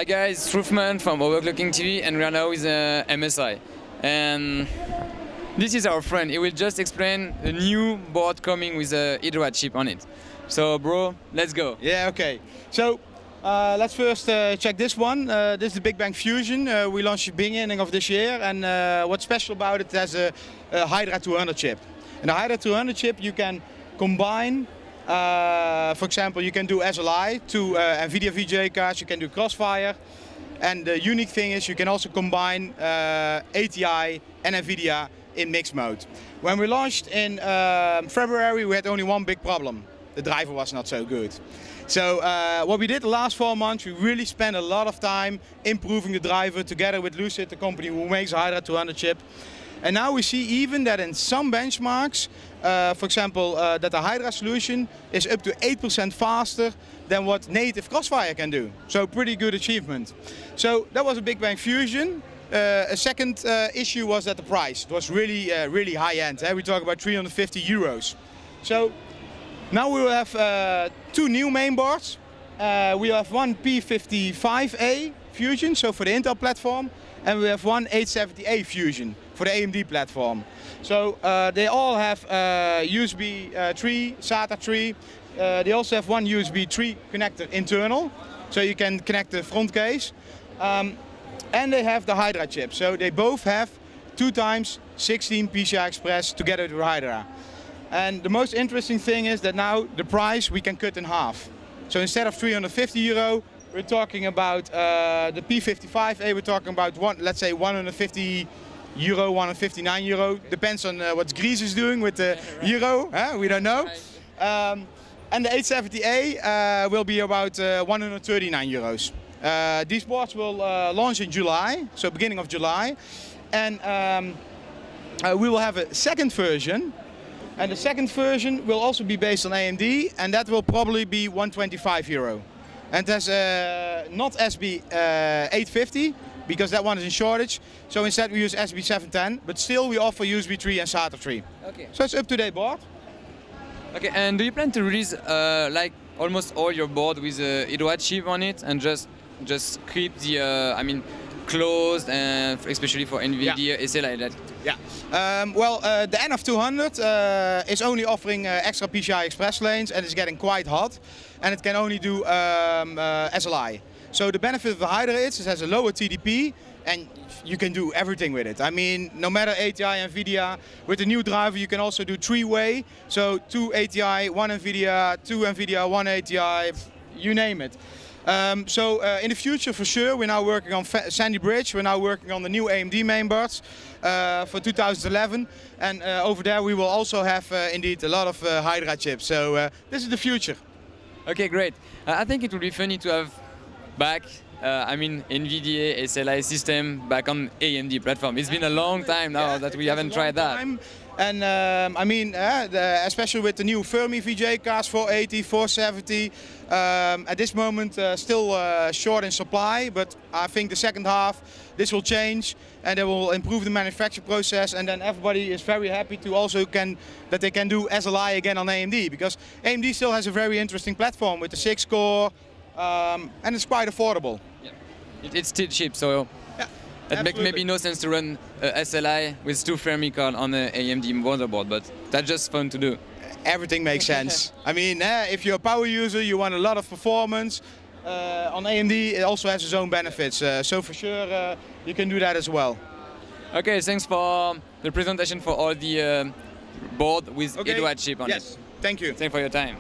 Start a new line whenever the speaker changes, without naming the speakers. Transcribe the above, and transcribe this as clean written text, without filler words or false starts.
Hi guys, it's Truthman from OverClocking-TV, and we are now with MSI. And this is our friend. He will just explain a new board coming with a Hydra chip on it. So bro, let's go.
Yeah, okay. So let's first check this one. This is the Big Bang Fusion. We launched at the beginning of this year, and what's special about it is a Hydra 200 chip. And the Hydra 200 chip you can combine, for example, you can do SLI to NVIDIA VGA cards, you can do Crossfire. And the unique thing is you can also combine ATI and NVIDIA in mixed mode. When we launched in February, we had only one big problem. The driver was not so good. So what we did the last 4 months, we really spent a lot of time improving the driver together with Lucid, the company who makes a Hydra 200 chip. And now we see even that in some benchmarks, for example, that the Hydra solution is up to 8% faster than what native Crossfire can do. So pretty good achievement. So that was a Big Bang Fusion. A second issue was that the price. It was really high end. We talk about 350 euros. So now we will have 2 new main boards. We have one P55A Fusion, so for the Intel platform, and we have one 870A Fusion for the AMD platform. So they all have USB 3, SATA 3. They also have one USB 3 connector internal, so you can connect the front case. And they have the Hydra chip, so they both have 2x 16 PCI Express together with Hydra. And the most interesting thing is that now the price we can cut in half. So instead of 350 euro, we're talking about the P55A, we're talking about let's say 150 euro, 159 euro. Depends on what Greece is doing with the euro, we don't know. And the 870A will be about 139 euros. These boards will launch in July, so beginning of July. And we will have a second version. And the second version will also be based on AMD, and that will probably be 125 euro. And there's not SB 850, because that one is in shortage. So instead we use SB 710, but still we offer USB 3 and SATA 3. Okay. So it's up-to-date board.
Okay, and do you plan to release like almost all your board with a Hydra chip on it, and just keep the closed, and especially for NVIDIA, SLI that?
Yeah. The NF200 is only offering extra PCI Express lanes, and it's getting quite hot, and it can only do SLI. So the benefit of the Hydra is it has a lower TDP, and you can do everything with it. I mean, no matter ATI, NVIDIA, with the new driver you can also do 3-way. So 2 ATI, 1 NVIDIA, 2 NVIDIA, 1 ATI, you name it. In the future, for sure, we're now working on Sandy Bridge. We're now working on the new AMD mainboards for 2011, and over there we will also have indeed a lot of Hydra chips. So this is the future.
Okay, great. I think it would be funny to have back, NVIDIA SLI system back on AMD platform. It's been a long time now that we haven't tried that.
And especially with the new Fermi VGA cards, 480, 470, at this moment still short in supply, but I think the second half this will change and they will improve the manufacturing process, and then everybody is very happy to also that they can do SLI again on AMD, because AMD still has a very interesting platform with the 6-core, and it's quite affordable.
Yeah. It's still cheap, so it makes maybe no sense to run SLI with 2 Fermi cards on an AMD motherboard, but that's just fun to do.
Everything makes sense. I mean, if you're a power user, you want a lot of performance. On AMD, it also has its own benefits, so for sure you can do that as well.
Okay, thanks for the presentation for all the board with Hydra chip on it.
Yes, thank you.
Thanks for your time.